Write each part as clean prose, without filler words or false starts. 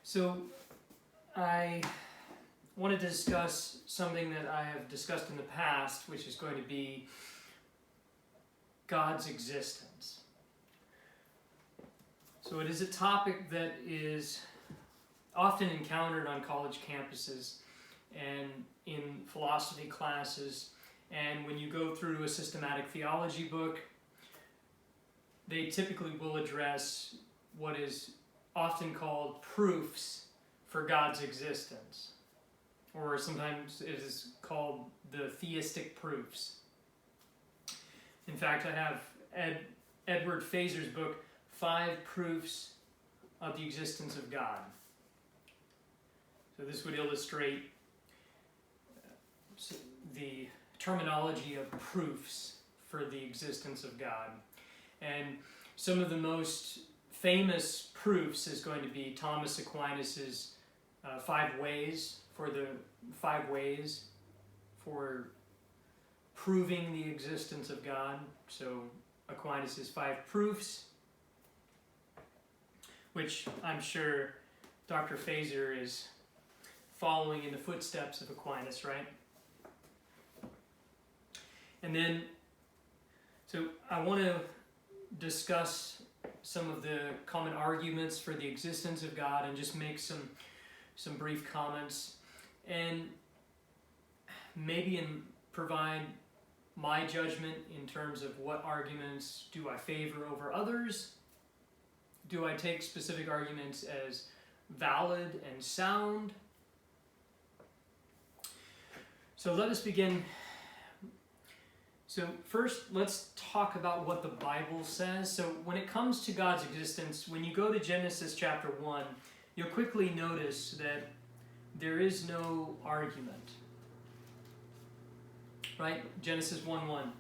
So I wanted to discuss something that I have discussed in the past, which is going to be God's existence. So it is a topic that is often encountered on college campuses and in philosophy classes, and when you go through a systematic theology book, they typically will address what is often called proofs for God's existence, or sometimes it is called the theistic proofs. In fact, I have Edward Fazer's book, 5 Proofs of the Existence of God. So this would illustrate the terminology of proofs for the existence of God. And some of the most famous proofs is going to be Thomas Aquinas's 5 ways for proving the existence of God. So Aquinas's 5 proofs, which I'm sure Dr. Fazer is following in the footsteps of Aquinas, right? And then, so I want to discuss some of the common arguments for the existence of God and just make some brief comments, and maybe provide my judgment in terms of what arguments do I favor over others. Do I take specific arguments as valid and sound? So let us begin. So first, let's talk about what the Bible says. So when it comes to God's existence, when you go to Genesis chapter 1, you'll quickly notice that there is no argument. Right? Genesis 1:1.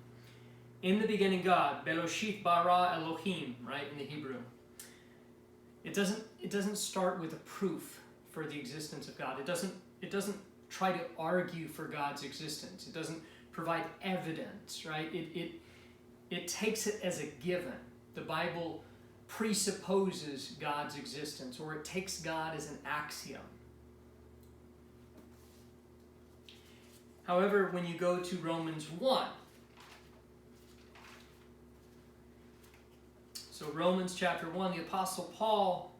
In the beginning God, Beroshit bara Elohim, right, in the Hebrew. It doesn't start with a proof for the existence of God. It doesn't try to argue for God's existence. It doesn't provide evidence, right? It takes it as a given. The Bible presupposes God's existence, or it takes God as an axiom. However, when you go to Romans 1, so Romans chapter 1, the Apostle Paul,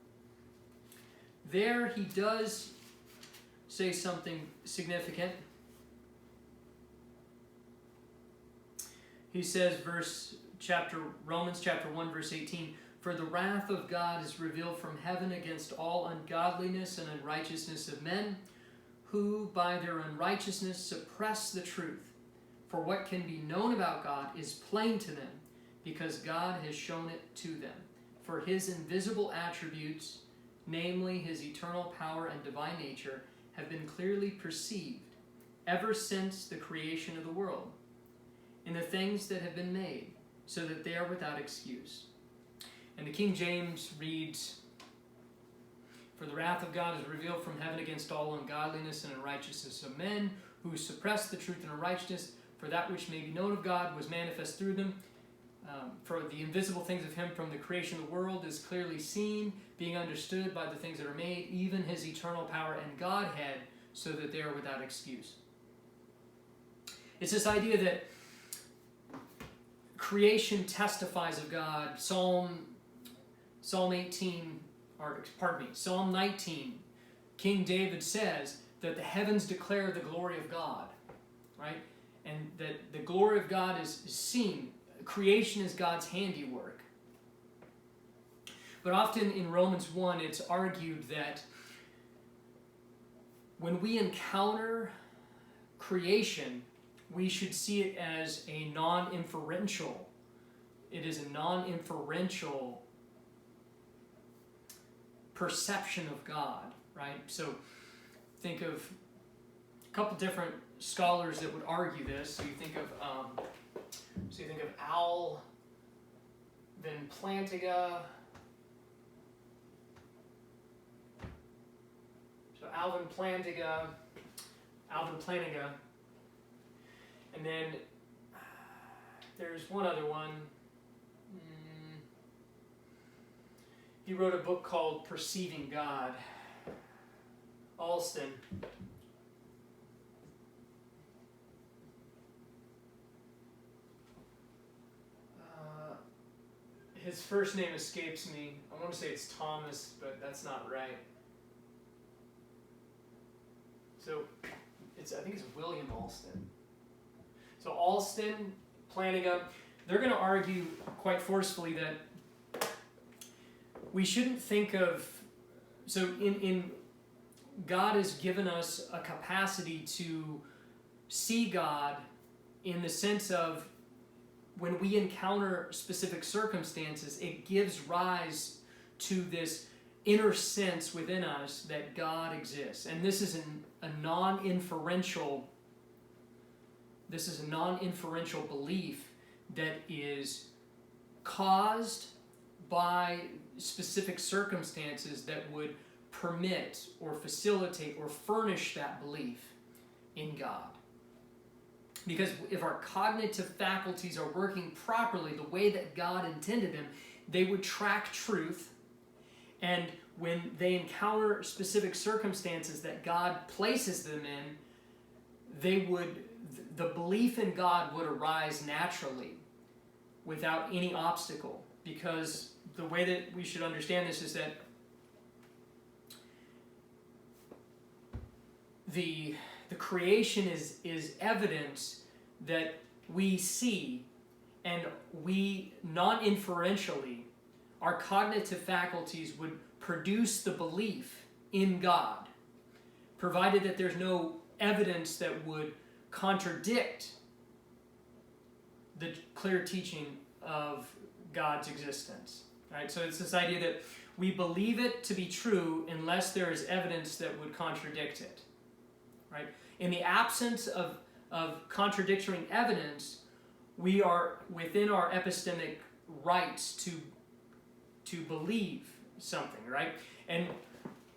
there he does say something significant. He says, Romans chapter 1, verse 18, "For the wrath of God is revealed from heaven against all ungodliness and unrighteousness of men, who by their unrighteousness suppress the truth. For what can be known about God is plain to them, because God has shown it to them. For his invisible attributes, namely his eternal power and divine nature, have been clearly perceived ever since the creation of the world, in the things that have been made, so that they are without excuse." And the King James reads, "For the wrath of God is revealed from heaven against all ungodliness and unrighteousness of men, who suppress the truth in unrighteousness. For that which may be known of God was manifest through them. For the invisible things of him from the creation of the world is clearly seen, being understood by the things that are made, even his eternal power and Godhead, so that they are without excuse." It's this idea that creation testifies of God. Psalm 19, King David says that the heavens declare the glory of God, right? And that the glory of God is seen. Creation is God's handiwork. But often in Romans 1, it's argued that when we encounter creation, we should see it as a non-inferential. It is a non-inferential perception of God, right? So think of a couple different scholars that would argue this. So you think of Al Van Plantinga. So Alvin Plantinga, and then there's one other one. He wrote a book called Perceiving God. Alston. His first name escapes me. I want to say it's Thomas, but that's not right. So, I think it's William Alston. So Alston, Plantinga, they're going to argue quite forcefully that we shouldn't think of, so in God has given us a capacity to see God in the sense of when we encounter specific circumstances, it gives rise to this inner sense within us that God exists. And this is a non-inferential belief that is caused by specific circumstances that would permit or facilitate or furnish that belief in God. Because if our cognitive faculties are working properly the way that God intended them, they would track truth, and when they encounter specific circumstances that God places them in, the belief in God would arise naturally without any obstacle. Because the way that we should understand this is that the creation is evidence that we see, and we non-inferentially, our cognitive faculties would produce the belief in God, provided that there's no evidence that would contradict the clear teaching of God's existence. Right? So it's this idea that we believe it to be true unless there is evidence that would contradict it. Right? In the absence of contradictory evidence, we are within our epistemic rights to believe something, right? And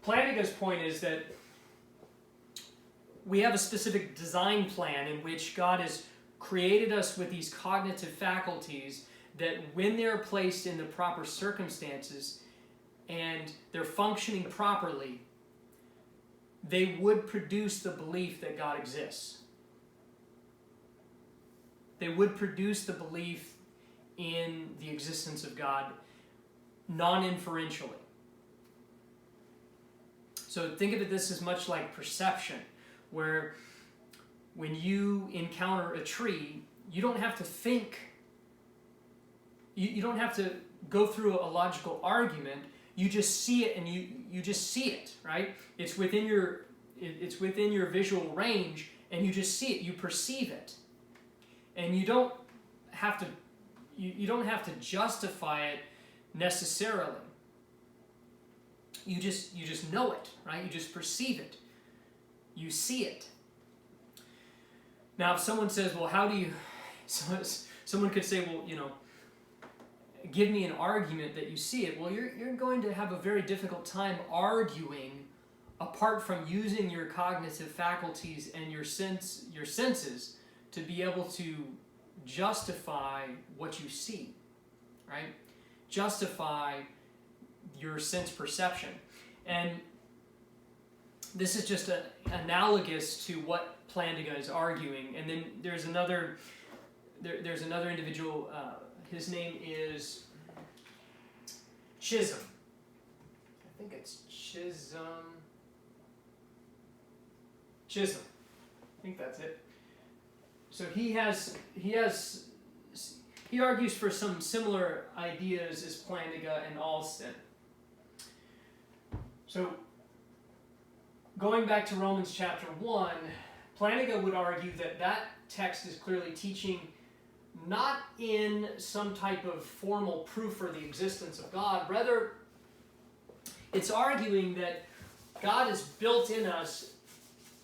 Plantinga's point is that we have a specific design plan in which God has created us with these cognitive faculties that when they're placed in the proper circumstances and they're functioning properly, they would produce the belief that God exists. They would produce the belief in the existence of God non-inferentially. So think of this as much like perception, where when you encounter a tree, you don't have to think, you don't have to go through a logical argument. You just see it, and you just see it, right? It's within your visual range, and you just see it. You perceive it, and you don't have to justify it necessarily. You just know it, right? You just perceive it. You see it. Now, if someone says, "Well, how do you?" Someone could say, "Well, give me an argument that you see it." Well, you're going to have a very difficult time arguing apart from using your cognitive faculties and your senses to be able to justify what you see, right? Justify your sense perception. And this is just analogous to what Plantinga is arguing. And then there's another individual. His name is Chisholm. I think it's Chisholm. I think that's it. So he argues for some similar ideas as Plantinga and Alston. So going back to Romans chapter 1, Plantinga would argue that text is clearly teaching not in some type of formal proof for the existence of God. Rather, it's arguing that God has built in us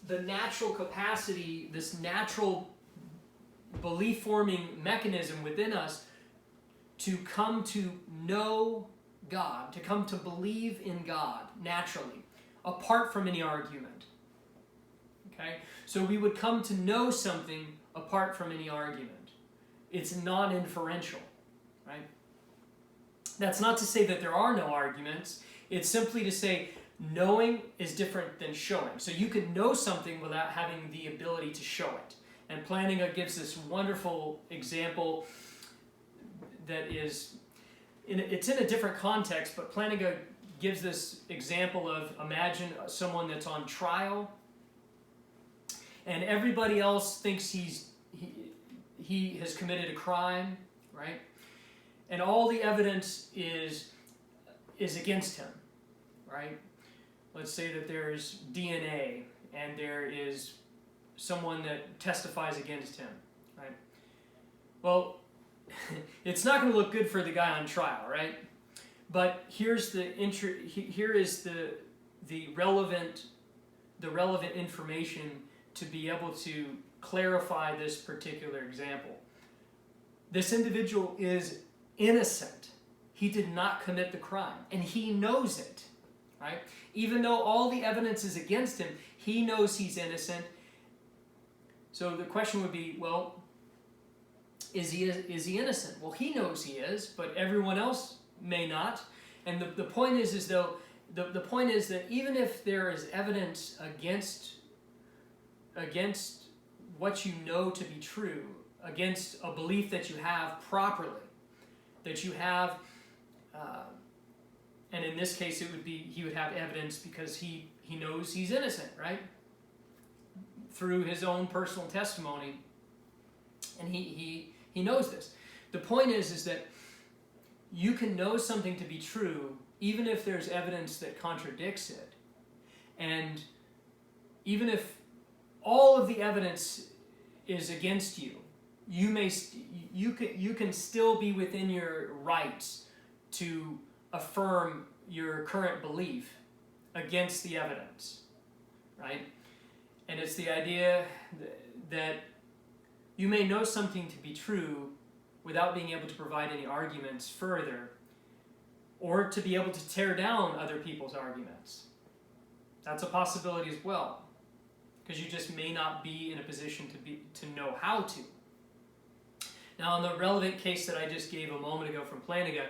the natural capacity, this natural belief-forming mechanism within us to come to know God, to come to believe in God naturally, apart from any argument. Okay? So we would come to know something apart from any argument. It's non-inferential, right? That's not to say that there are no arguments. It's simply to say knowing is different than showing. So you can know something without having the ability to show it. And Plantinga gives this wonderful example that is, it's in a different context, but Plantinga gives this example of, imagine someone that's on trial, and everybody else thinks he has committed a crime, right? And all the evidence is against him, right? Let's say that there's DNA and there is someone that testifies against him, right? Well, it's not going to look good for the guy on trial, right? But here is the relevant information to be able to clarify this particular example. This individual is innocent. He did not commit the crime, and he knows it, right? Even though all the evidence is against him, he knows he's innocent. So the question would be, well, is he innocent? Well, he knows he is, but everyone else may not. And the point is the point is that even if there is evidence against what you know to be true, against a belief that you have properly, that you have, and in this case it would be, he would have evidence because he knows he's innocent, right? Through his own personal testimony, and he knows this. The point is that you can know something to be true even if there's evidence that contradicts it, and even if all of the evidence is against you, you can still be within your rights to affirm your current belief against the evidence, right? And it's the idea that you may know something to be true without being able to provide any arguments further, or to be able to tear down other people's arguments. That's a possibility as well, because you just may not be in a position to know how to. Now, in the relevant case that I just gave a moment ago from Plantinga,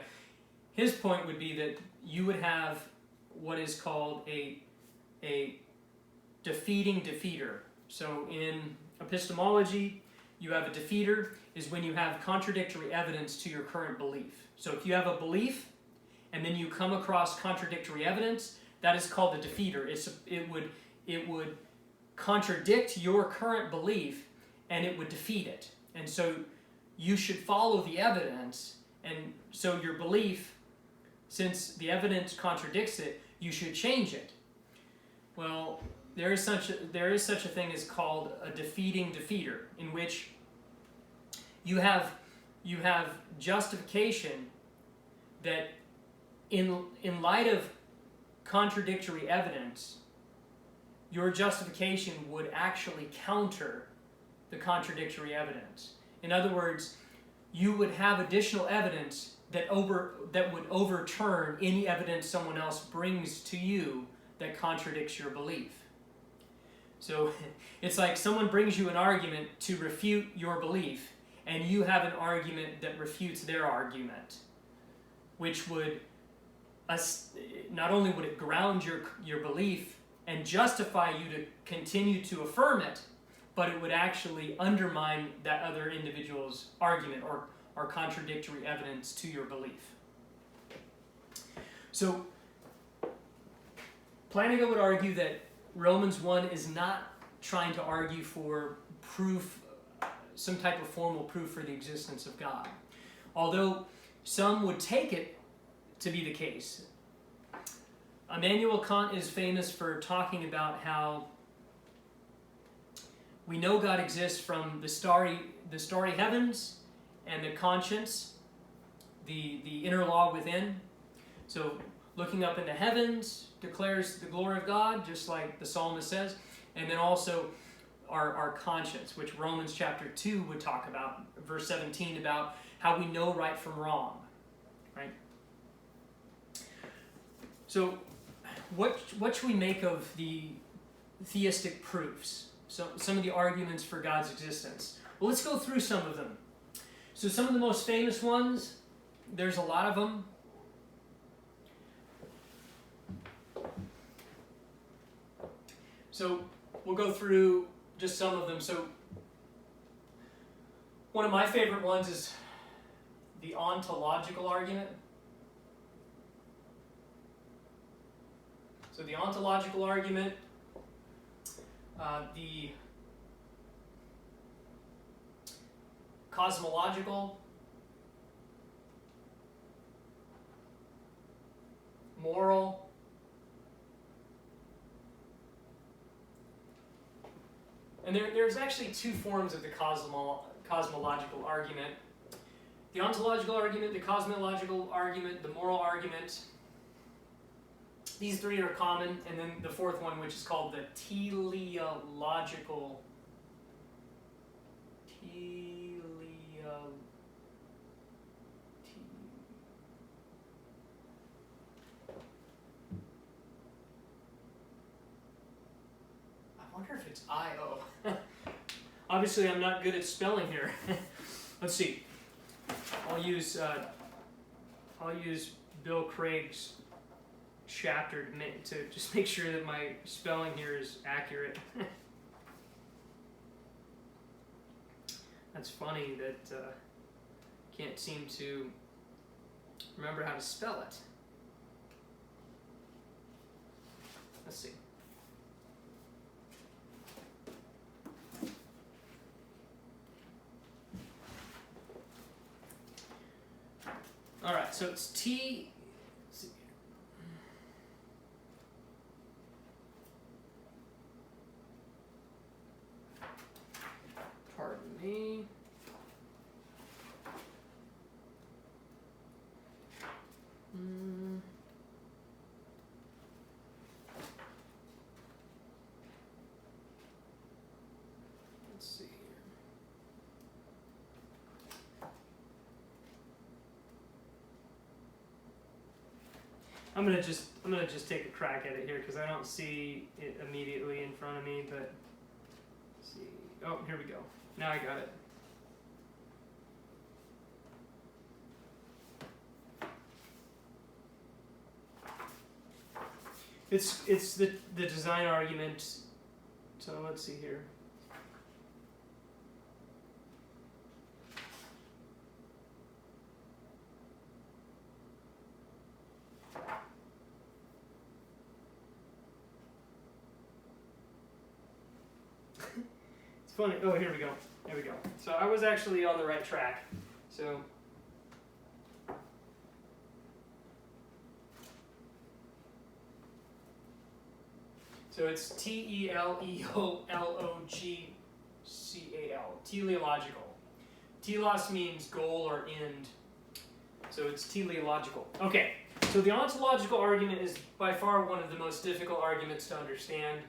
his point would be that you would have what is called a defeating defeater. So in epistemology, you have a defeater is when you have contradictory evidence to your current belief. So if you have a belief and then you come across contradictory evidence, that is called a defeater. It would contradict your current belief and it would defeat it. And so you should follow the evidence, and so your belief, since the evidence contradicts it, you should change it. Well, there is such a thing as called a defeating defeater, in which you have justification that in light of contradictory evidence, your justification would actually counter the contradictory evidence. In other words, you would have additional evidence that would overturn any evidence someone else brings to you that contradicts your belief. So it's like someone brings you an argument to refute your belief, and you have an argument that refutes their argument, which would not only would it ground your belief and justify you to continue to affirm it, but it would actually undermine that other individual's argument or contradictory evidence to your belief. So Plantinga would argue that Romans 1 is not trying to argue for proof, some type of formal proof for the existence of God, although some would take it to be the case. Immanuel Kant is famous for talking about how we know God exists from the starry heavens and the conscience, the inner law within. So looking up in the heavens declares the glory of God, just like the psalmist says, and then also our conscience, which Romans chapter 2 would talk about, verse 17, about how we know right from wrong, right? So what should we make of the theistic proofs? So some of the arguments for God's existence. Well, let's go through some of them. So some of the most famous ones, there's a lot of them. So we'll go through just some of them. So one of my favorite ones is the ontological argument. So the ontological argument, the cosmological, moral, and there's actually two forms of the cosmological argument. The ontological argument, the cosmological argument, the moral argument. These three are common, and then the fourth one, which is called the teleological. I wonder if it's I-O. Obviously, I'm not good at spelling here. Let's see. I'll use Bill Craig's chapter to just make sure that my spelling here is accurate. That's funny that can't seem to remember how to spell it. Let's see. All right, so it's T. Pardon me. Let's see here. I'm gonna just take a crack at it here because I don't see it immediately in front of me, but let's see. Oh, here we go. Now I got it. It's the design argument. So let's see here. It's funny. Oh, here we go. There we go. So I was actually on the right track. So it's Teleological. Teleological. Telos means goal or end. So it's teleological. Okay. So the ontological argument is by far one of the most difficult arguments to understand.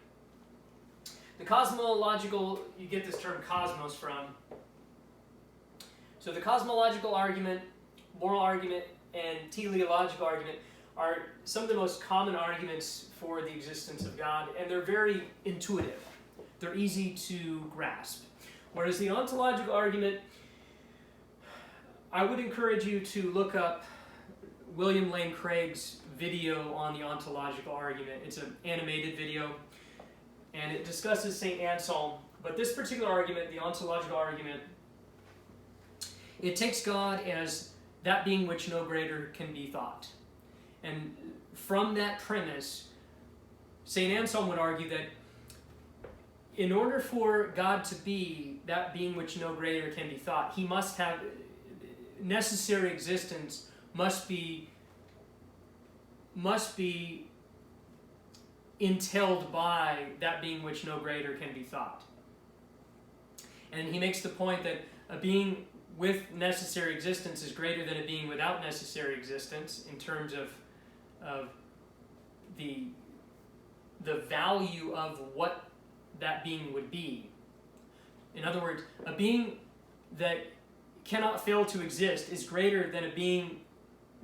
The cosmological, you get this term cosmos from. So the cosmological argument, moral argument, and teleological argument are some of the most common arguments for the existence of God, and they're very intuitive. They're easy to grasp. Whereas the ontological argument, I would encourage you to look up William Lane Craig's video on the ontological argument. It's an animated video, and it discusses St. Anselm. But this particular argument, the ontological argument, it takes God as that being which no greater can be thought. And from that premise, St. Anselm would argue that in order for God to be that being which no greater can be thought, he must have necessary existence, must be entailed by that being which no greater can be thought. And he makes the point that a being with necessary existence is greater than a being without necessary existence in terms of the value of what that being would be. In other words, a being that cannot fail to exist is greater than a being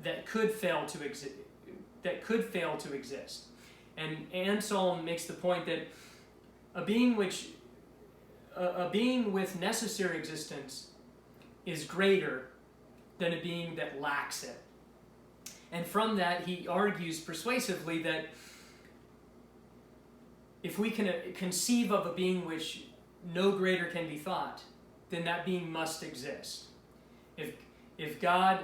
that could fail to exist. And Anselm makes the point that a being with necessary existence is greater than a being that lacks it. And from that, he argues persuasively that if we can conceive of a being which no greater can be thought, then that being must exist. If God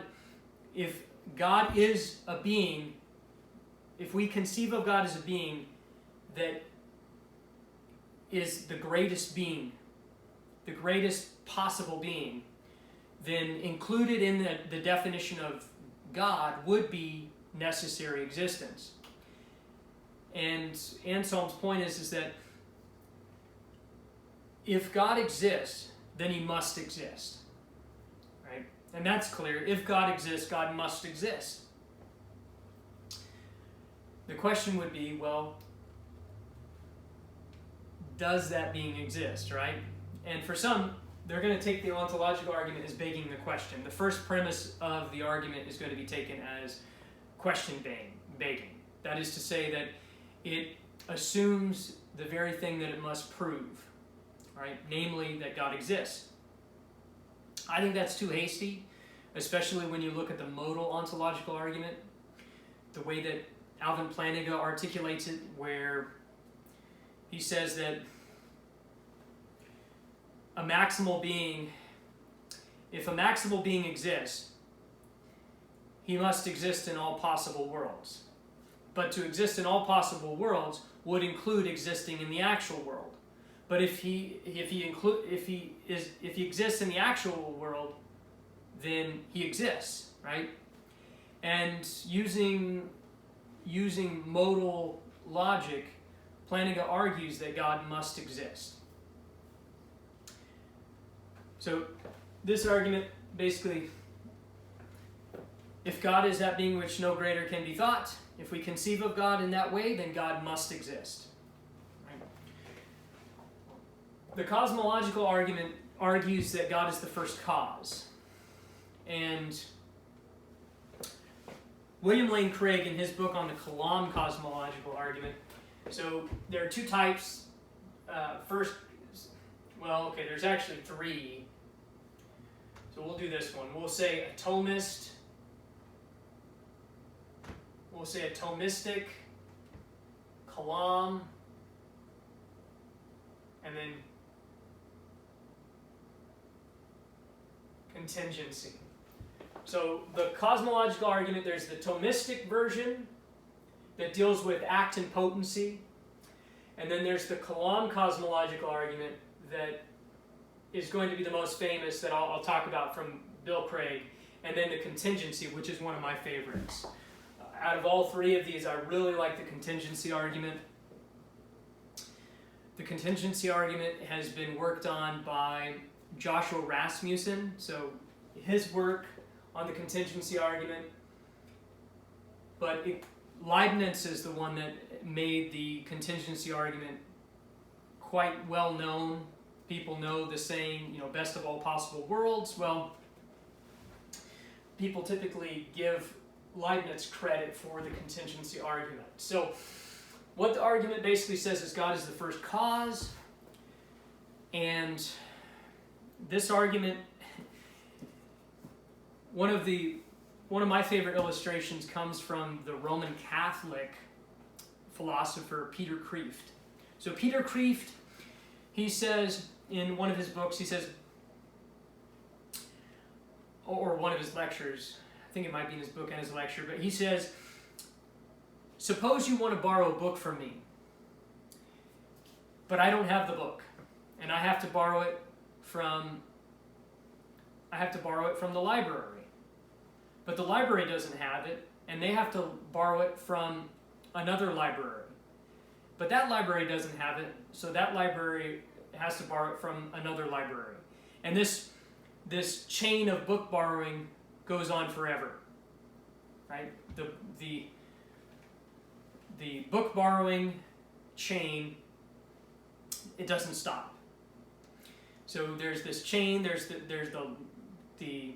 is a being, if we conceive of God as a being that is the greatest being, the greatest possible being, then included in the definition of God would be necessary existence. And Anselm's point is that if God exists, then he must exist. Right? And that's clear. If God exists, God must exist. The question would be, well, does that being exist, right? And for some, they're going to take the ontological argument as begging the question. The first premise of the argument is going to be taken as question begging. That is to say that it assumes the very thing that it must prove, right? Namely, that God exists. I think that's too hasty, especially when you look at the modal ontological argument, the way that Alvin Plantinga articulates it, where he says that a maximal being, if a maximal being exists, he must exist in all possible worlds. But to exist in all possible worlds would include existing in the actual world. But if he exists in the actual world, then he exists, right? And using modal logic, Plantinga argues that God must exist. So this argument basically, if God is that being which no greater can be thought, if we conceive of God in that way, then God must exist. Right? The cosmological argument argues that God is the first cause. And William Lane Craig, in his book on the Kalam cosmological argument, so there are two types. There's actually three. So we'll do this one. We'll say a Thomist. We'll say a Thomistic, Kalam, and then contingency. So the cosmological argument, there's the Thomistic version that deals with act and potency, and then there's the Kalam cosmological argument that is going to be the most famous that I'll talk about from Bill Craig, and then the contingency, which is one of my favorites. Out of all three of these, I really like the contingency argument. The contingency argument has been worked on by Joshua Rasmussen. So his work on the contingency argument, but Leibniz is the one that made the contingency argument quite well known. People know the saying, best of all possible worlds. Well, people typically give Leibniz credit for the contingency argument. So what the argument basically says is God is the first cause, and this argument, one of my favorite illustrations comes from the Roman Catholic philosopher Peter Kreeft. So Peter Kreeft, he says in one of his books, he says, or one of his lectures, I think it might be in his book and his lecture, but he says, suppose you want to borrow a book from me, but I don't have the book, and I have to borrow it from the library. But the library doesn't have it, and they have to borrow it from another library. But that library doesn't have it, so that library has to borrow it from another library. And this chain of book borrowing goes on forever, right? The book borrowing chain, it doesn't stop. So there's this chain. There's the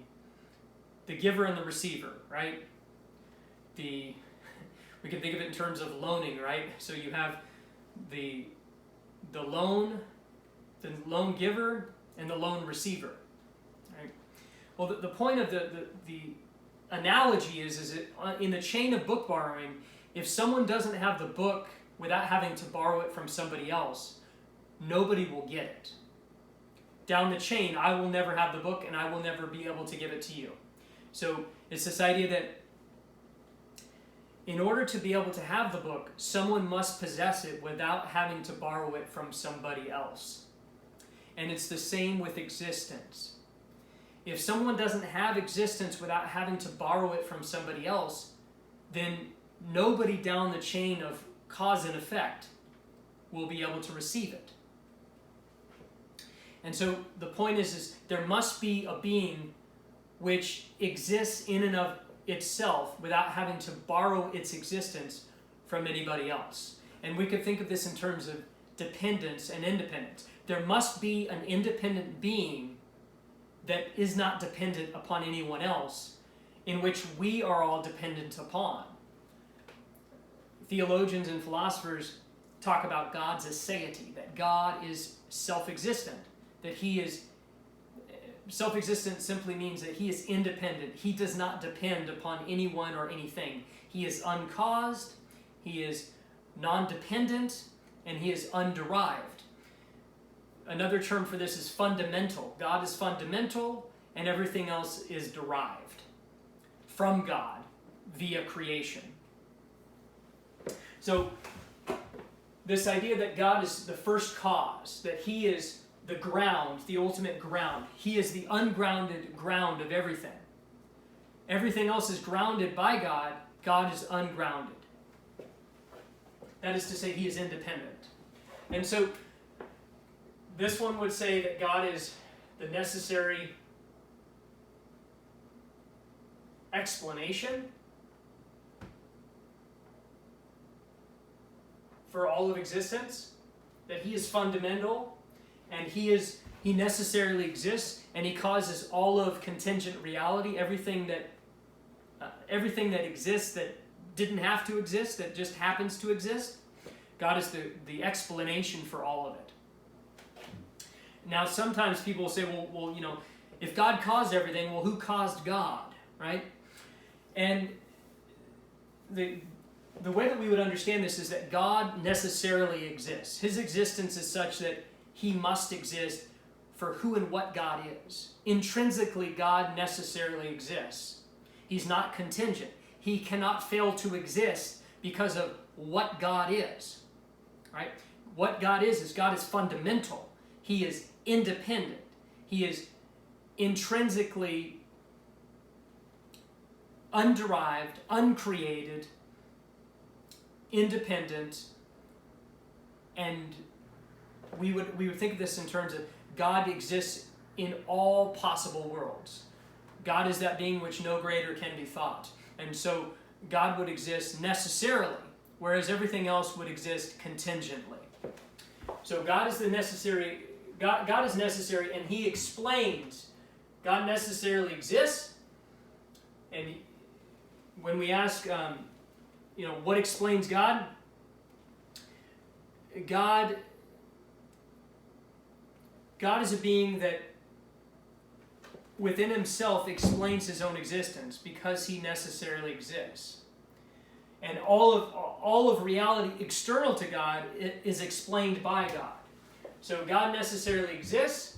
giver and the receiver, right? We can think of it in terms of loaning, right? So you have the loan giver and the loan receiver. Well, the point of the analogy is that in the chain of book borrowing, if someone doesn't have the book without having to borrow it from somebody else, nobody will get it. Down the chain, I will never have the book and I will never be able to give it to you. So it's this idea that in order to be able to have the book, someone must possess it without having to borrow it from somebody else. And it's the same with existence. If someone doesn't have existence without having to borrow it from somebody else, then nobody down the chain of cause and effect will be able to receive it. And so the point is there must be a being which exists in and of itself without having to borrow its existence from anybody else. And we could think of this in terms of dependence and independence. There must be an independent being that is not dependent upon anyone else, in which we are all dependent upon. Theologians and philosophers talk about God's aseity, that God is self-existent, that he is self-existent simply means that he is independent. He does not depend upon anyone or anything. He is uncaused, he is non-dependent, and he is underived. Another term for this is fundamental. God is fundamental, and everything else is derived from God via creation. So, this idea that God is the first cause, that he is the ground, the ultimate ground. He is the ungrounded ground of everything. Everything else is grounded by God. God is ungrounded. That is to say, he is independent. And so, this one would say that God is the necessary explanation for all of existence, that he is fundamental, and he necessarily exists, and he causes all of contingent reality, everything that exists that didn't have to exist, that just happens to exist. God is the explanation for all of it. Now, sometimes people will say, well, you know, if God caused everything, well, who caused God, right? And the way that we would understand this is that God necessarily exists. His existence is such that he must exist for who and what God is. Intrinsically, God necessarily exists. He's not contingent. He cannot fail to exist because of what God is, right? What God is God is fundamental. He is independent. He is intrinsically underived, uncreated, independent, and we would think of this in terms of God exists in all possible worlds. God is that being which no greater can be thought. And so God would exist necessarily, whereas everything else would exist contingently. So God is the necessary. God is necessary, and he explains. God necessarily exists, and when we ask, what explains God? God is a being that within himself explains his own existence because he necessarily exists. And all of reality external to God is explained by God. So God necessarily exists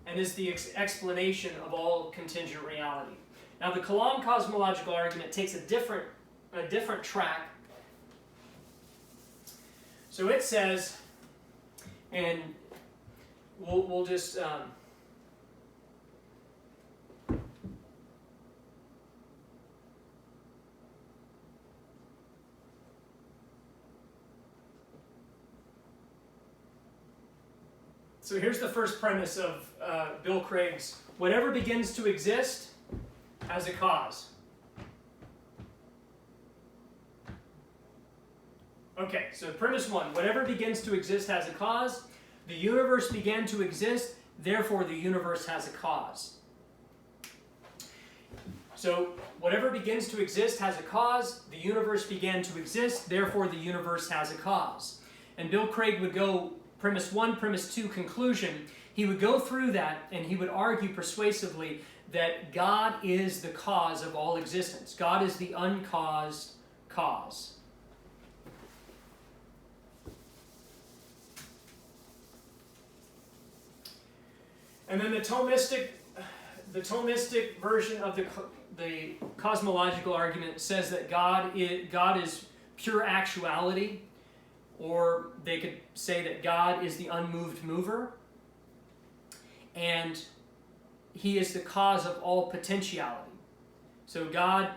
and is the explanation of all contingent reality. Now the Kalam cosmological argument takes a different track. So it says, and we'll just so here's the first premise of Bill Craig's: whatever begins to exist has a cause. Okay, so premise one: whatever begins to exist has a cause. The universe began to exist, therefore the universe has a cause. So whatever begins to exist has a cause. The universe began to exist, therefore the universe has a cause. And Bill Craig would go premise one, premise two, conclusion. He would go through that and he would argue persuasively that God is the cause of all existence. God is the uncaused cause. And then the Thomistic version of the cosmological argument says that God is pure actuality, or they could say that God is the unmoved mover, and he is the cause of all potentiality. So God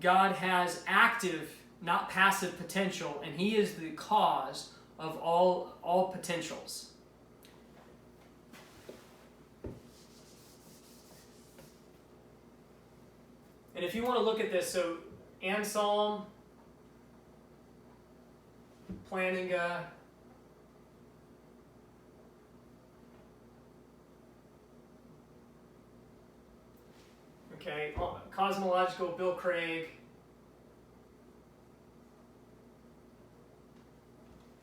has active, not passive potential, and he is the cause of all potentials. And if you want to look at this, so Anselm, Plantinga, okay, Cosmological, Bill Craig,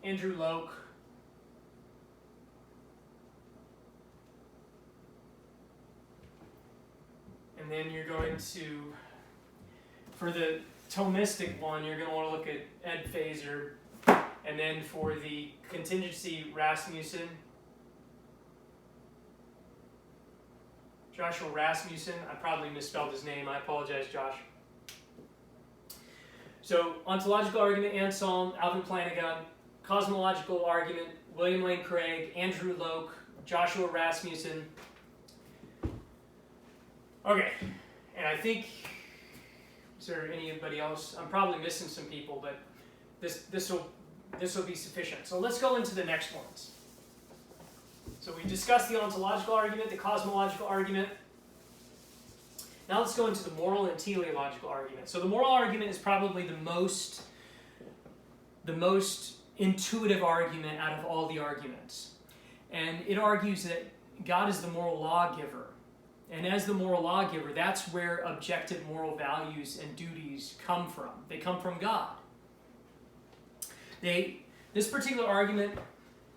Andrew Loke, and then you're going to, for the Thomistic one, you're going to want to look at Ed Feser, and then for the contingency, Rasmussen, Joshua Rasmussen. I probably misspelled his name. I apologize, Josh. So, ontological argument, Anselm, Alvin Plantinga. Cosmological argument, William Lane Craig, Andrew Loke, Joshua Rasmussen. Okay, and I think, is there anybody else? I'm probably missing some people, but this will be sufficient. So let's go into the next ones. So we discussed the ontological argument, the cosmological argument. Now let's go into the moral and teleological argument. So the moral argument is probably the most intuitive argument out of all the arguments. And it argues that God is the moral lawgiver. And as the moral lawgiver, that's where objective moral values and duties come from. They come from God. This particular argument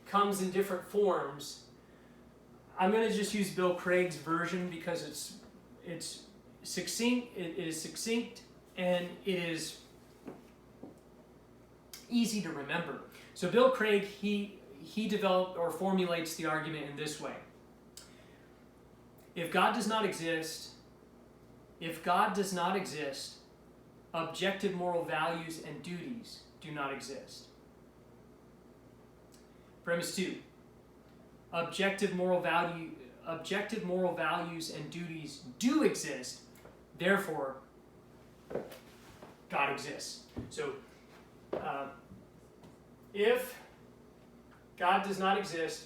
comes in different forms. I'm going to just use Bill Craig's version because it's succinct. It is succinct and it is easy to remember. So Bill Craig, he developed or formulates the argument in this way. If God does not exist, objective moral values and duties do not exist. Premise 2. Objective moral values and duties do exist, therefore God exists. So if God does not exist,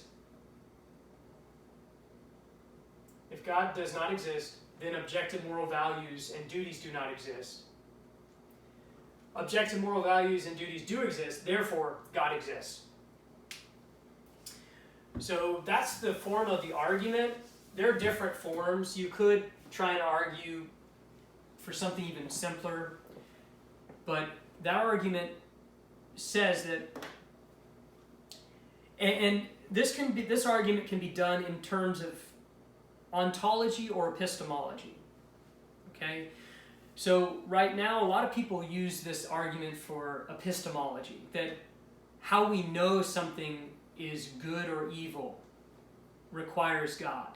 then objective moral values and duties do not exist. Objective moral values and duties do exist, therefore God exists. So that's the form of the argument. There are different forms. You could try and argue for something even simpler, but that argument says that, and this argument can be done in terms of ontology or epistemology. Okay? So right now, a lot of people use this argument for epistemology, that how we know something is good or evil requires God.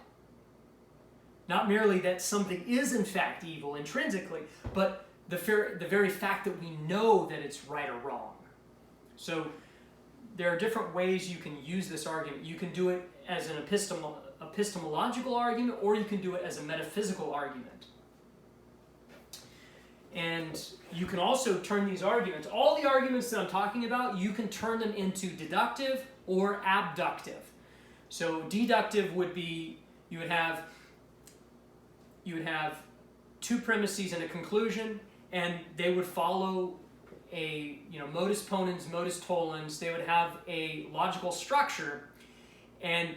Not merely that something is in fact evil intrinsically, but the very fact that we know that it's right or wrong. So there are different ways you can use this argument. You can do it as an epistemological argument, or you can do it as a metaphysical argument. And you can also turn these arguments, all the arguments that I'm talking about, you can turn them into deductive or abductive. So deductive would be, you would have two premises and a conclusion, and they would follow a, modus ponens, modus tollens. They would have a logical structure, and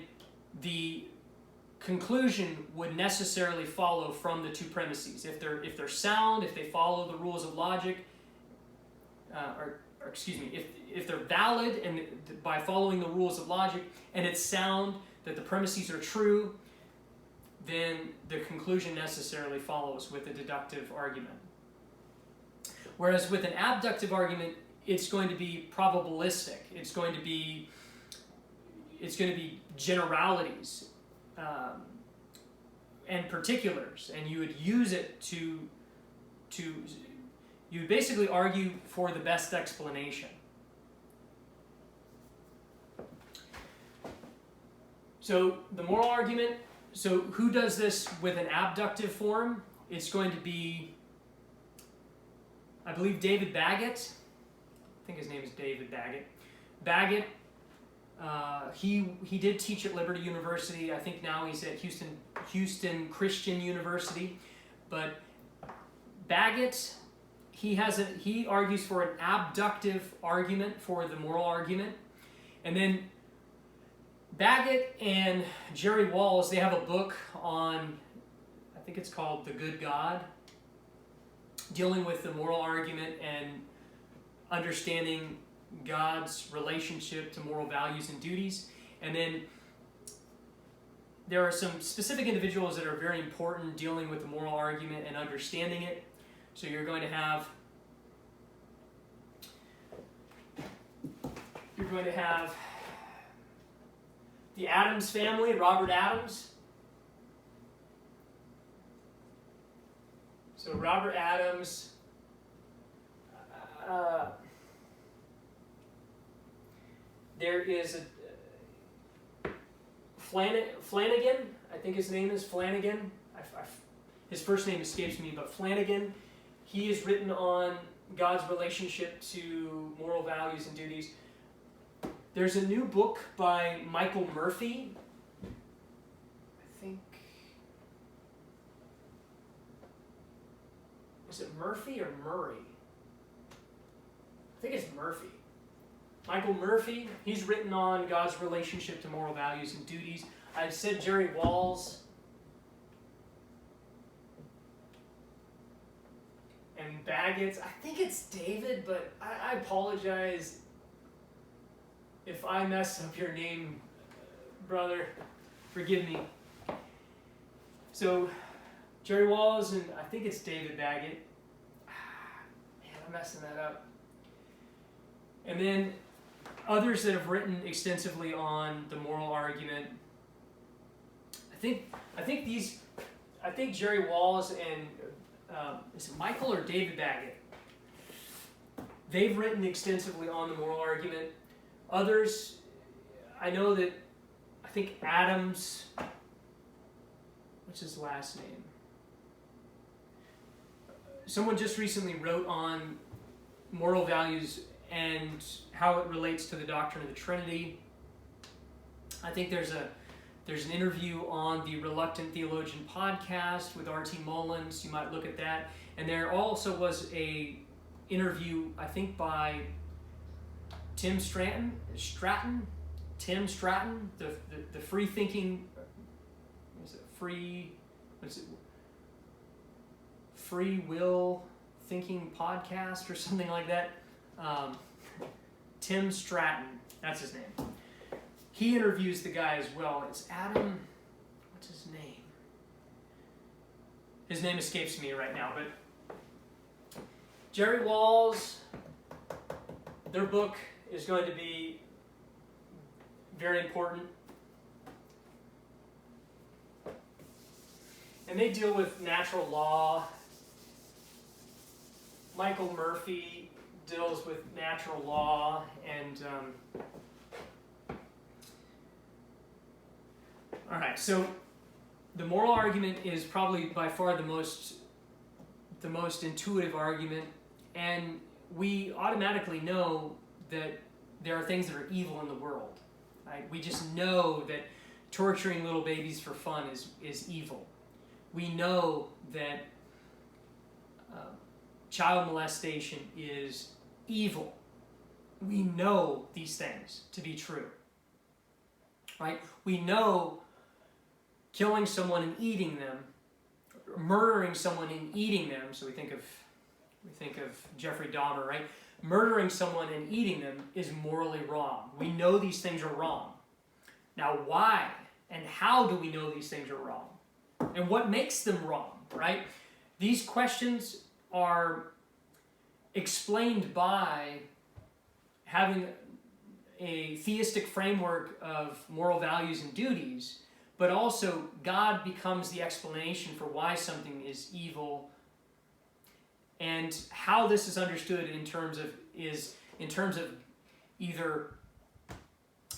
the conclusion would necessarily follow from the two premises. If they're sound, if they follow the rules of logic, if they're valid and by following the rules of logic, and it's sound, that the premises are true, then the conclusion necessarily follows with a deductive argument. Whereas with an abductive argument, it's going to be probabilistic. It's going to be it's going to be generalities and particulars, and you would use it to you would basically argue for the best explanation. So the moral argument, so who does this with an abductive form? It's going to be, I believe, David Baggett. I think his name is David Baggett. Baggett, he did teach at Liberty University. I think now he's at Houston Christian University. But Baggett, he argues for an abductive argument for the moral argument. And then Baggett and Jerry Walls, they have a book on, I think it's called The Good God, dealing with the moral argument and understanding God's relationship to moral values and duties. And then there are some specific individuals that are very important dealing with the moral argument and understanding it. So you're going to have the Adams family, Robert Adams. So Robert Adams, there is a Flanagan, I think his name is Flanagan. His first name escapes me, but Flanagan. He is written on God's relationship to moral values and duties. There's a new book by Michael Murphy. I think, is it Murphy or Murray? I think it's Murphy. Michael Murphy, he's written on God's relationship to moral values and duties. I said Jerry Walls. And Baggett's, I think it's David, but I apologize if I mess up your name, brother. Forgive me. So, Jerry Walls, and I think it's David Baggett. Man, I'm messing that up. And then others that have written extensively on the moral argument. I think Jerry Walls and is it Michael or David Baggett? They've written extensively on the moral argument. Others, I know that, I think Adams, what's his last name? Someone just recently wrote on moral values and how it relates to the doctrine of the Trinity. I think there's an interview on the Reluctant Theologian podcast with R.T. Mullins. You might look at that. And there also was a interview, I think, by Tim Stratton, the free thinking, free will thinking podcast or something like that. Tim Stratton, that's his name. He interviews the guy as well. It's Adam, what's his name? His name escapes me right now, but Jerry Walls, their book is going to be very important. And they deal with natural law. Michael Murphy deals with natural law and all right, so the moral argument is probably by far the most intuitive argument, and we automatically know that there are things that are evil in the world. Right? We just know that torturing little babies for fun is evil. We know that child molestation is evil. We know these things to be true. Right? We know killing someone and eating them, murdering someone and eating them, so we think of Jeffrey Dahmer, right? Murdering someone and eating them is morally wrong. We know these things are wrong. Now why and how do we know these things are wrong? And what makes them wrong, right? These questions are explained by having a theistic framework of moral values and duties, but also God becomes the explanation for why something is evil, and how this is understood in terms of either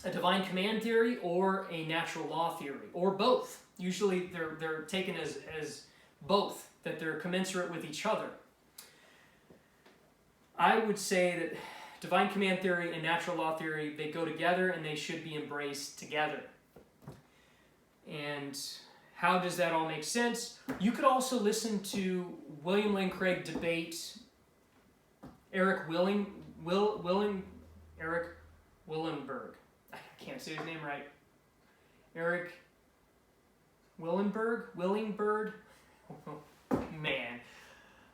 a divine command theory or a natural law theory, or both. Usually they're taken as both, that they're commensurate with each other. I would say that divine command theory and natural law theory, they go together and they should be embraced together. And how does that all make sense? You could also listen to William Lane Craig debate Eric Willenberg. I can't say his name right. Eric Willingberg? Man,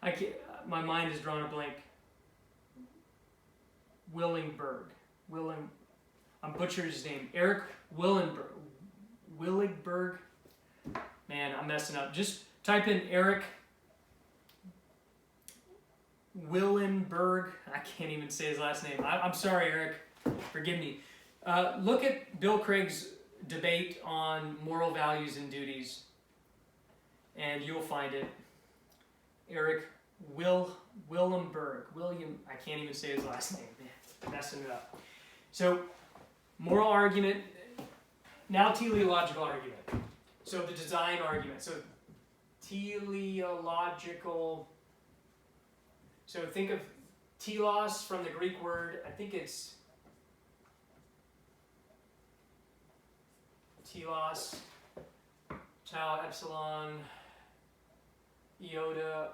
I can't, my mind is drawing a blank. I'm butchering his name. Eric Willenberg. Man, I'm messing up. Just type in Eric Willenberg. I can't even say his last name. I'm sorry, Eric. Forgive me. Look at Bill Craig's debate on moral values and duties, and you'll find it. Eric Willenberg. I can't even say his last name. Man, I'm messing it up. So, moral argument. Now teleological argument. So the design argument. So teleological. So think of telos from the Greek word. I think it's telos, tau, epsilon, iota.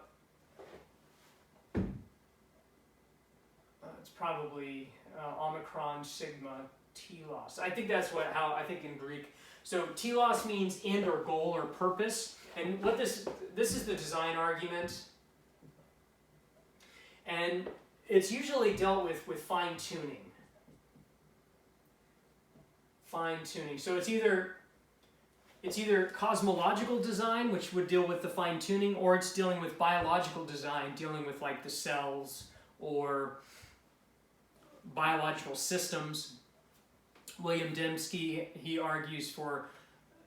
It's probably omicron, sigma, telos. I think that's how I think in Greek. So telos means end or goal or purpose. And what this is the design argument. And it's usually dealt with fine-tuning. Fine-tuning. So it's either cosmological design, which would deal with the fine-tuning, or it's dealing with biological design, dealing with like the cells or biological systems. William Dembski, he argues for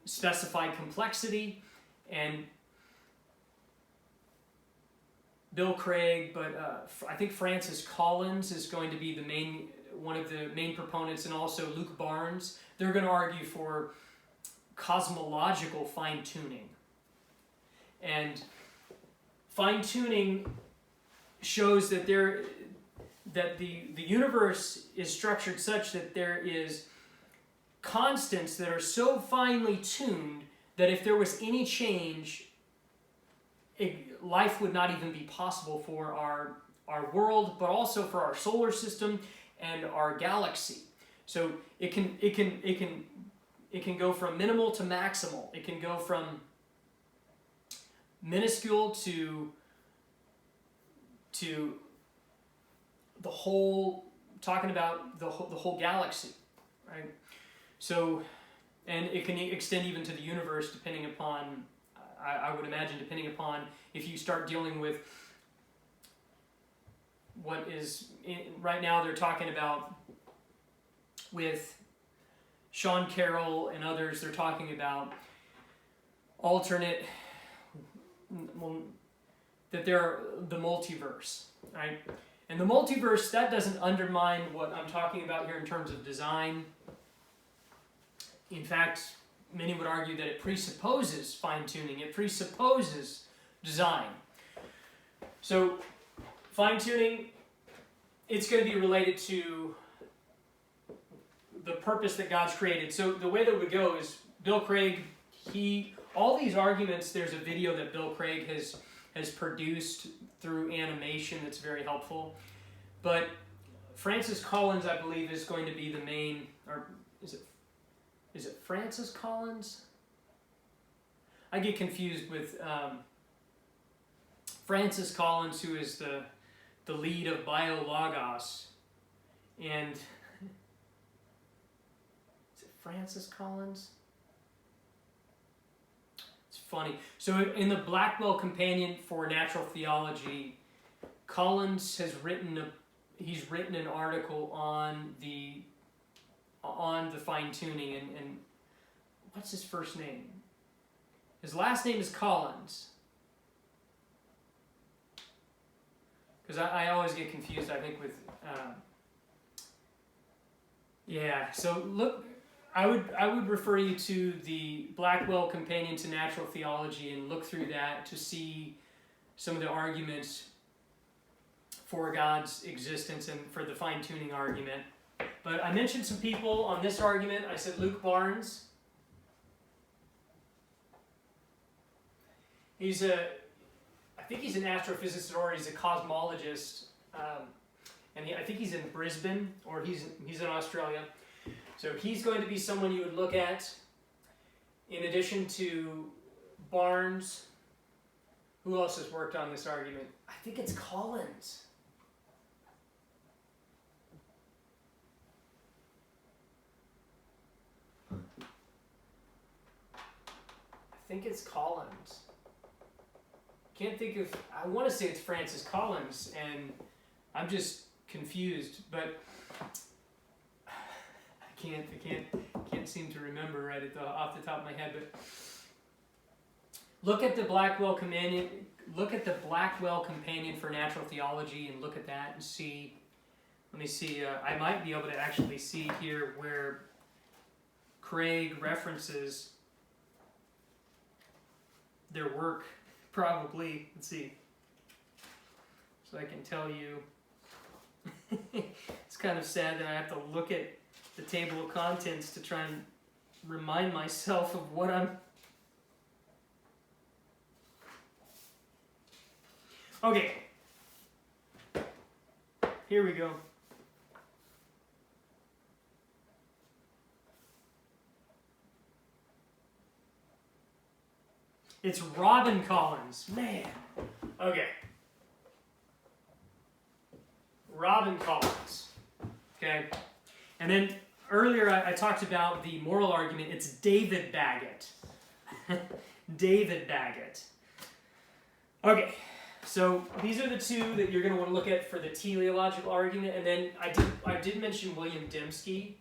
specified complexity, and Bill Craig, but I think Francis Collins is going to be one of the main proponents, and also Luke Barnes. They're going to argue for cosmological fine-tuning. And fine-tuning shows that the universe is structured such that there is constants that are so finely tuned that if there was any change, life would not even be possible for our world, but also for our solar system and our galaxy. So it can go from minimal to maximal. It can go from minuscule to the whole, talking about the whole galaxy, right? So, and it can extend even to the universe, depending upon, I would imagine, depending upon if you start dealing with what is, right now they're talking about with Sean Carroll and others, they're talking about alternate, that they're the multiverse, right? And the multiverse, that doesn't undermine what I'm talking about here in terms of design. In fact, many would argue that it presupposes fine-tuning. It presupposes design. So, fine-tuning, it's going to be related to the purpose that God's created. So the way that it would go is Bill Craig, all these arguments, there's a video that Bill Craig has produced through animation that's very helpful. But Francis Collins, I believe, is going to be the main, or is it Francis Collins? I get confused with Francis Collins, who is the lead of BioLogos, and is it Francis Collins? It's funny. So in the Blackwell Companion for Natural Theology, Collins has written an article on the on the fine-tuning. And what's his first name? His last name is Collins. Because I always get confused, I think, with... yeah, so look, I would refer you to the Blackwell Companion to Natural Theology and look through that to see some of the arguments for God's existence and for the fine-tuning argument. But I mentioned some people on this argument. I said Luke Barnes. I think he's an astrophysicist or he's a cosmologist. And I think he's in Brisbane, or he's in Australia. So he's going to be someone you would look at. In addition to Barnes, who else has worked on this argument? I think it's Collins. I think it's Collins. Can't think of... I want to say it's Francis Collins, and I'm just confused, but I can't seem to remember right off the top of my head. But look at the Blackwell Companion. Look at the Blackwell Companion for Natural Theology, and look at that and see. Let me see. I might be able to actually see here where Craig references their work. Probably. Let's see. So I can tell you. It's kind of sad that I have to look at the table of contents to try and remind myself of what I'm... Okay. Here we go. It's Robin Collins. Man. Okay. Robin Collins. Okay. And then earlier I talked about the moral argument. It's David Baggett. David Baggett. Okay. So these are the two that you're going to want to look at for the teleological argument. And then I did mention William Dembski.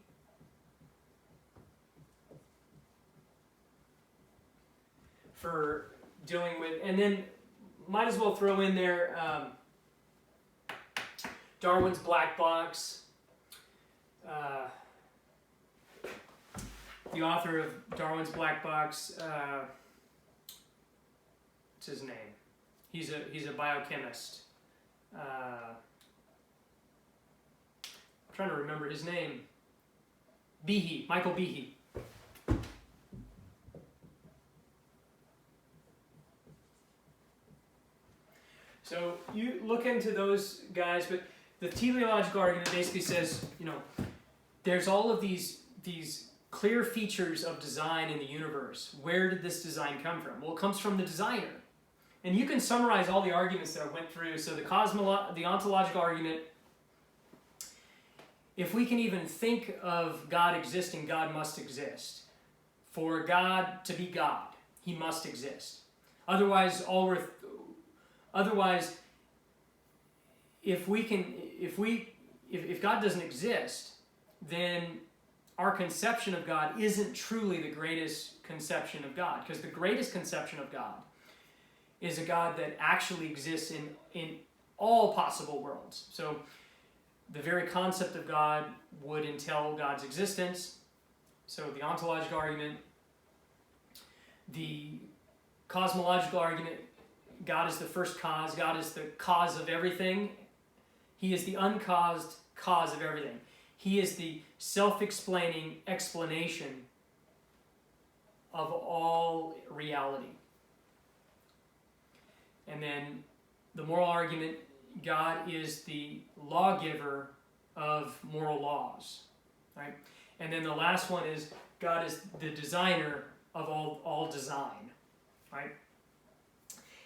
For dealing with, and then might as well throw in there Darwin's black box. The author of Darwin's black box, what's his name? He's a biochemist. I'm trying to remember his name. Behe, Michael Behe. So you look into those guys, but the teleological argument basically says, there's all of these clear features of design in the universe. Where did this design come from? Well, it comes from the designer. And you can summarize all the arguments that I went through. So the ontological argument, if we can even think of God existing, God must exist. For God to be God, he must exist. Otherwise, if God doesn't exist, then our conception of God isn't truly the greatest conception of God, because the greatest conception of God is a God that actually exists in all possible worlds. So the very concept of God would entail God's existence. So the ontological argument, the cosmological argument, God is the first cause. God is the cause of everything. He is the uncaused cause of everything. He is the self-explaining explanation of all reality. And then the moral argument, God is the lawgiver of moral laws. Right? And then the last one is God is the designer of all design. Right?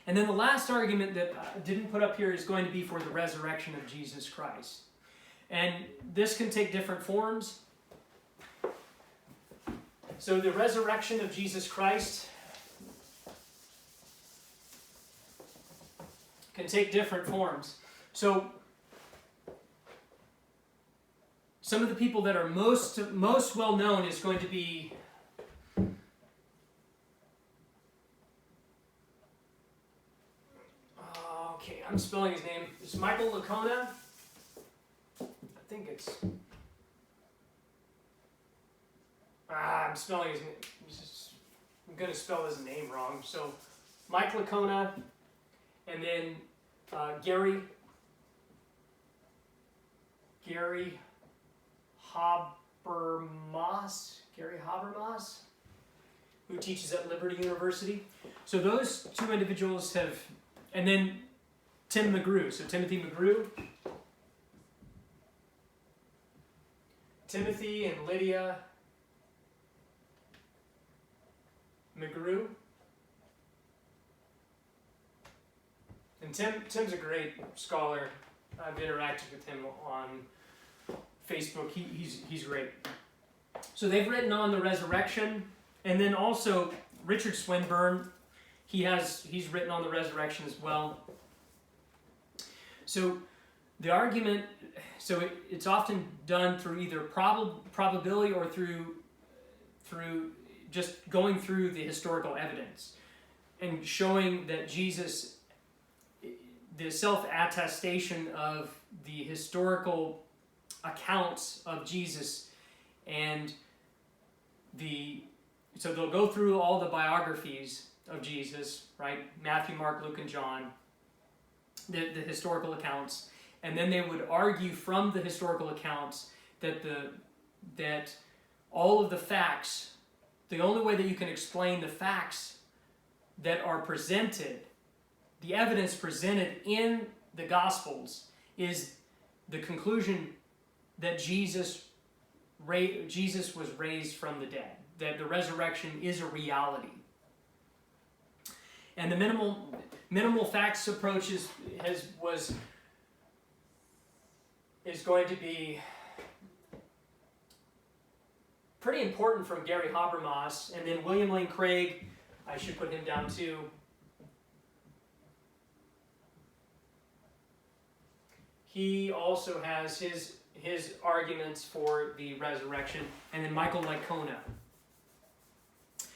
And then the last argument that I didn't put up here is going to be for the resurrection of Jesus Christ. And this can take different forms. So the resurrection of Jesus Christ can take different forms. So some of the people that are most well known is going to be okay, I'm spelling his name. It's Michael Licona. I think it's I'm spelling his name. I'm going to spell his name wrong. So Mike Licona, and then Gary Habermas, who teaches at Liberty University. So those two individuals have, and then Tim McGrew. So Timothy and Lydia McGrew. And Tim's a great scholar. I've interacted with him on Facebook. He's great. So they've written on the resurrection, and then also Richard Swinburne, he's written on the resurrection as well. So the argument, it's often done through either probability or through just going through the historical evidence and showing that Jesus, the self-attestation of the historical accounts of Jesus, and so they'll go through all the biographies of Jesus, right? Matthew, Mark, Luke, and John, the historical accounts, and then they would argue from the historical accounts that all of the facts, the only way that you can explain the facts that are presented, the evidence presented in the Gospels, is the conclusion that Jesus was raised from the dead, that the resurrection is a reality. And the minimal facts approach is going to be pretty important from Gary Habermas, and then William Lane Craig, I should put him down too. He also has his arguments for the resurrection, and then Michael Licona.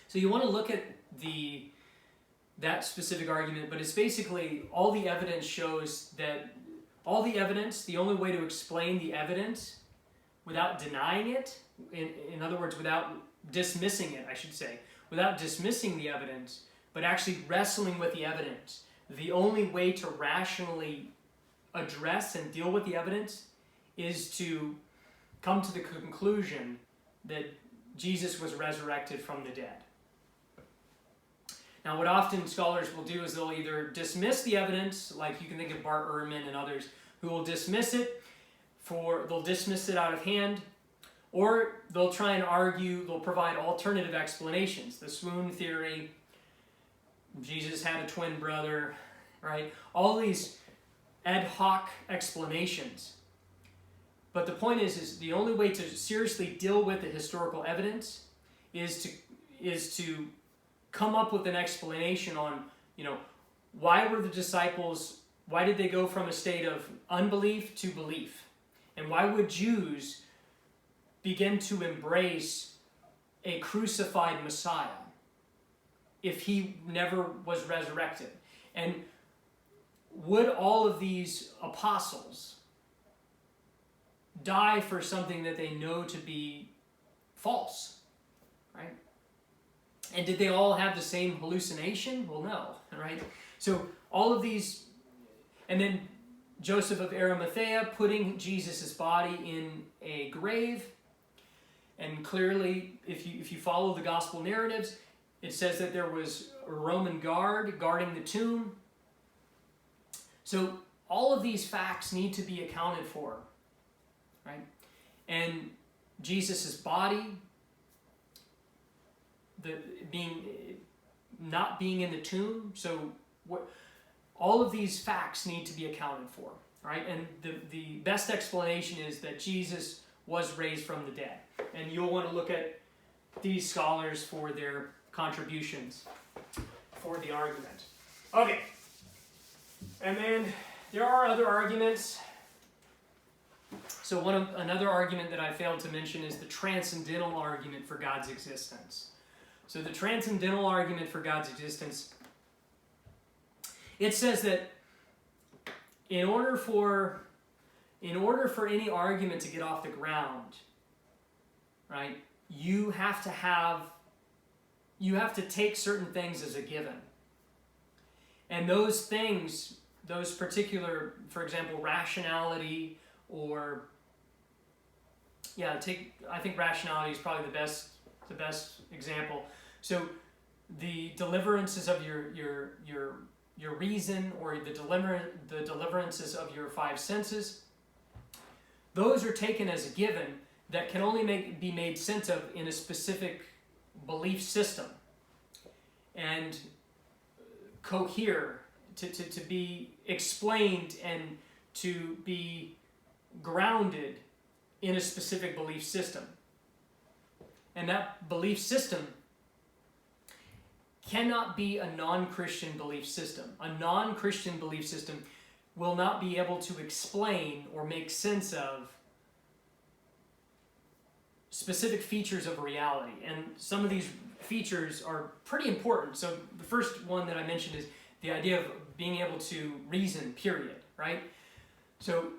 So you want to look at that specific argument, but it's basically all the evidence shows that the only way to explain the evidence without denying it, in other words, without dismissing it, I should say, without dismissing the evidence, but actually wrestling with the evidence, the only way to rationally address and deal with the evidence is to come to the conclusion that Jesus was resurrected from the dead. Now, what often scholars will do is they'll either dismiss the evidence, like you can think of Bart Ehrman and others, who will dismiss it they'll dismiss it out of hand, or they'll try and argue, they'll provide alternative explanations. The swoon theory, Jesus had a twin brother, right? All these ad hoc explanations. But the point is the only way to seriously deal with the historical evidence is to come up with an explanation on, why were the disciples, why did they go from a state of unbelief to belief? And why would Jews begin to embrace a crucified Messiah if he never was resurrected? And would all of these apostles die for something that they know to be false, right? And did they all have the same hallucination? Well, no, right? So all of these, and then Joseph of Arimathea putting Jesus' body in a grave, and clearly, if you follow the gospel narratives, it says that there was a Roman guard guarding the tomb. So all of these facts need to be accounted for, right? And Jesus' body, not being in the tomb, so all of these facts need to be accounted for, right? And the best explanation is that Jesus was raised from the dead. And you'll want to look at these scholars for their contributions for the argument. Okay. And then there are other arguments. So another argument that I failed to mention is the transcendental argument for God's existence. So the transcendental argument for God's existence, it says that in order for any argument to get off the ground, right, you have to take certain things as a given. And those things, those particular, for example, rationality, or I think rationality is probably the best example. So the deliverances of your reason, or the deliverances of your five senses, those are taken as a given that can only be made sense of in a specific belief system and cohere, to be explained and to be grounded in a specific belief system. And that belief system cannot be a non-Christian belief system. A non-Christian belief system will not be able to explain or make sense of specific features of reality. And some of these features are pretty important. So the first one that I mentioned is the idea of being able to reason, period, right? So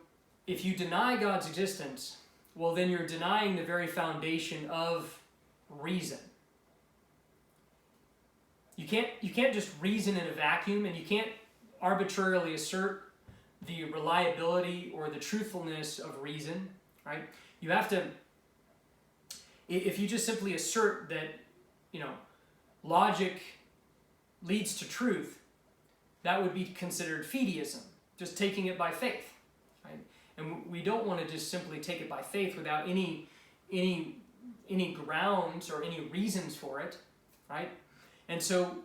if you deny God's existence, well, then you're denying the very foundation of reason. You can't just reason in a vacuum, and you can't arbitrarily assert the reliability or the truthfulness of reason, right? You have to, if you just simply assert that, logic leads to truth, that would be considered fideism, just taking it by faith, right? And we don't want to just simply take it by faith without any grounds or any reasons for it, right? And so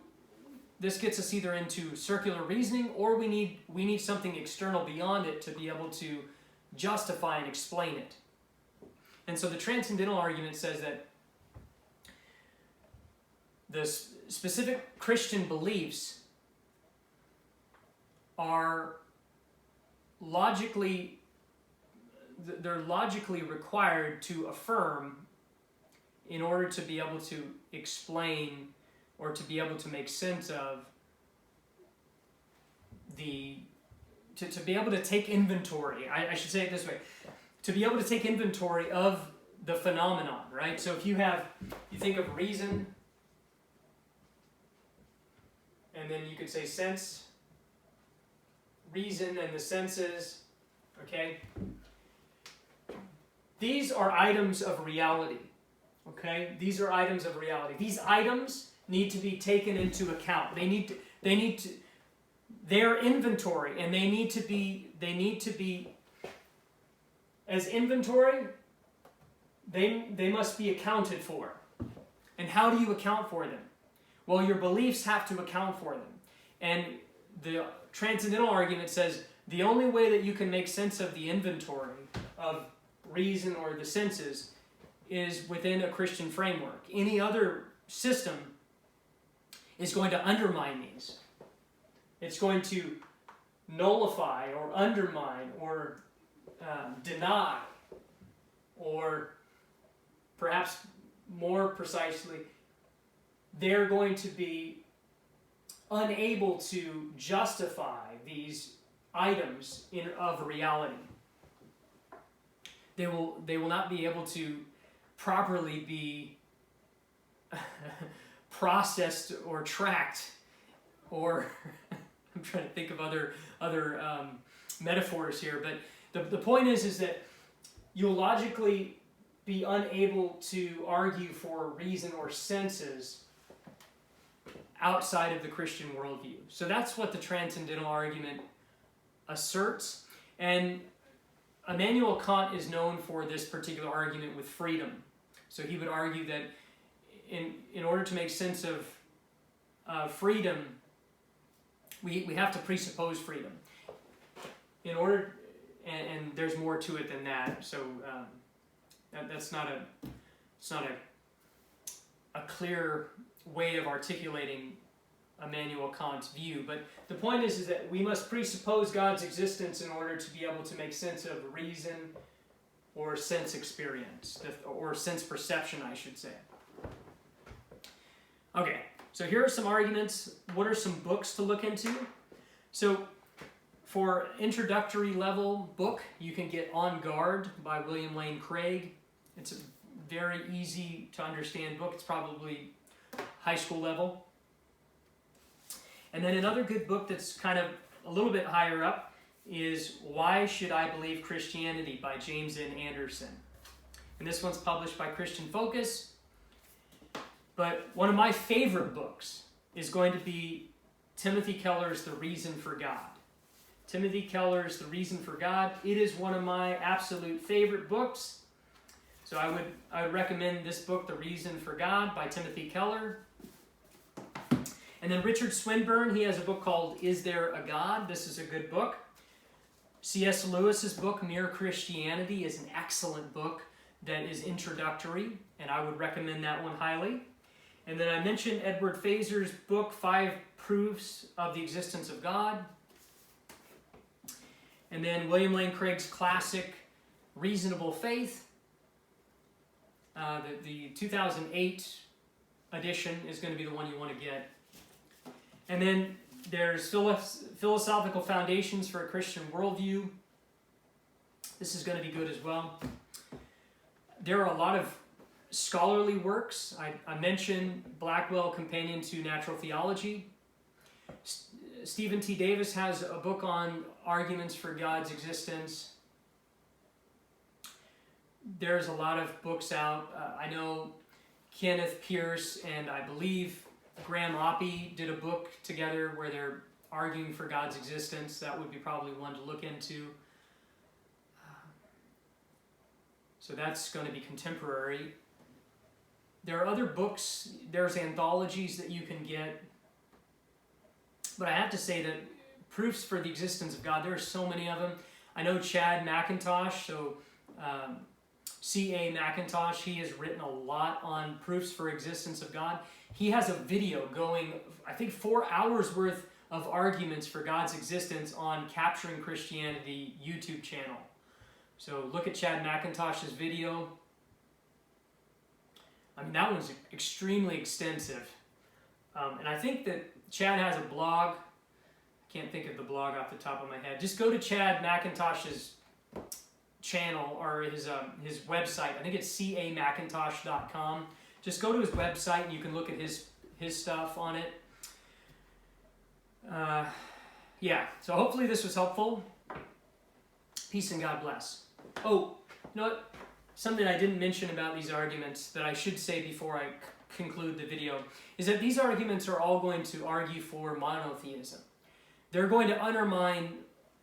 this gets us either into circular reasoning, or we need something external beyond it to be able to justify and explain it. And so the transcendental argument says that the specific Christian beliefs are logically required to affirm in order to be able to explain or to be able to make sense of to be able to take inventory. I should say it this way. To be able to take inventory of the phenomenon, right? So if you think of reason, and then you could say sense, reason, and the senses, okay? These are items of reality, okay? These are items of reality. These items need to be taken into account. They're inventory, and they need to be as inventory, they must be accounted for. And how do you account for them? Well, your beliefs have to account for them. And the transcendental argument says the only way that you can make sense of the inventory of reason or the senses is within a Christian framework. Any other system is going to undermine these. It's going to nullify or undermine or deny, or perhaps more precisely, they're going to be unable to justify these items of reality. They will not be able to properly be processed or tracked, or I'm trying to think of other metaphors here, but the point is that you'll logically be unable to argue for reason or senses outside of the Christian worldview. So that's what the transcendental argument asserts. And Immanuel Kant is known for this particular argument with freedom. So he would argue that in order to make sense of freedom, we have to presuppose freedom. In order, and there's more to it than that. So it's not a clear way of articulating Immanuel Kant's view. But the point is that we must presuppose God's existence in order to be able to make sense of reason or sense experience, or sense perception, I should say. Okay, so here are some arguments. What are some books to look into? So for introductory level book, you can get On Guard by William Lane Craig. It's a very easy to understand book. It's probably high school level. And then another good book that's kind of a little bit higher up is Why Should I Believe Christianity by James N. Anderson. And this one's published by Christian Focus. But one of my favorite books is going to be Timothy Keller's The Reason for God. Timothy Keller's The Reason for God. It is one of my absolute favorite books. So I would recommend this book, The Reason for God by Timothy Keller. And then Richard Swinburne, he has a book called Is There a God? This is a good book. C.S. Lewis's book, Mere Christianity, is an excellent book that is introductory, and I would recommend that one highly. And then I mentioned Edward Fazer's book, 5 Proofs of the Existence of God. And then William Lane Craig's classic, Reasonable Faith. The 2008 edition is going to be the one you want to get. And then there's Philosophical Foundations for a Christian Worldview. This is going to be good as well. There are a lot of scholarly works. I mentioned Blackwell, Companion to Natural Theology. Stephen T. Davis has a book on arguments for God's existence. There's a lot of books out. I know Kenneth Pierce and I believe Graham Oppie did a book together where they're arguing for God's existence. That would be probably one to look into. So that's going to be contemporary. There are other books. There's anthologies that you can get. But I have to say that proofs for the existence of God, there are so many of them. I know Chad McIntosh, so C.A. McIntosh, he has written a lot on proofs for existence of God. He has a video going, I think, 4 hours worth of arguments for God's existence on Capturing Christianity YouTube channel. So look at Chad McIntosh's video. I mean, that one's extremely extensive. And I think that Chad has a blog. I can't think of the blog off the top of my head. Just go to Chad McIntosh's channel or his website. I think it's camcintosh.com. Just go to his website and you can look at his stuff on it. Yeah, so hopefully this was helpful. Peace and God bless. Oh, you know what? Something I didn't mention about these arguments that I should say before I conclude the video is that these arguments are all going to argue for monotheism. They're going to undermine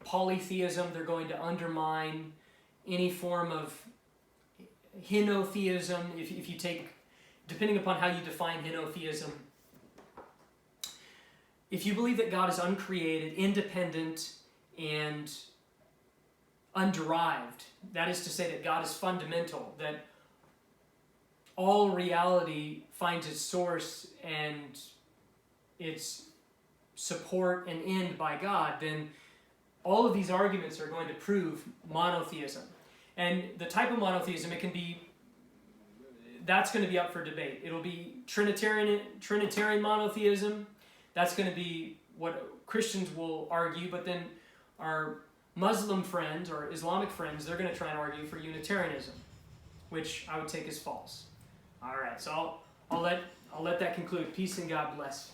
polytheism. They're going to undermine any form of henotheism, if you take, depending upon how you define henotheism. If you believe that God is uncreated, independent, and underived, that is to say that God is fundamental, that all reality finds its source and its support and end by God, then all of these arguments are going to prove monotheism. And the type of monotheism, it can be, that's going to be up for debate. It'll be Trinitarian monotheism. That's going to be what Christians will argue, but then our Muslim friends or Islamic friends, they're going to try and argue for Unitarianism, which I would take as false. All right, so I'll let that conclude. Peace and God bless.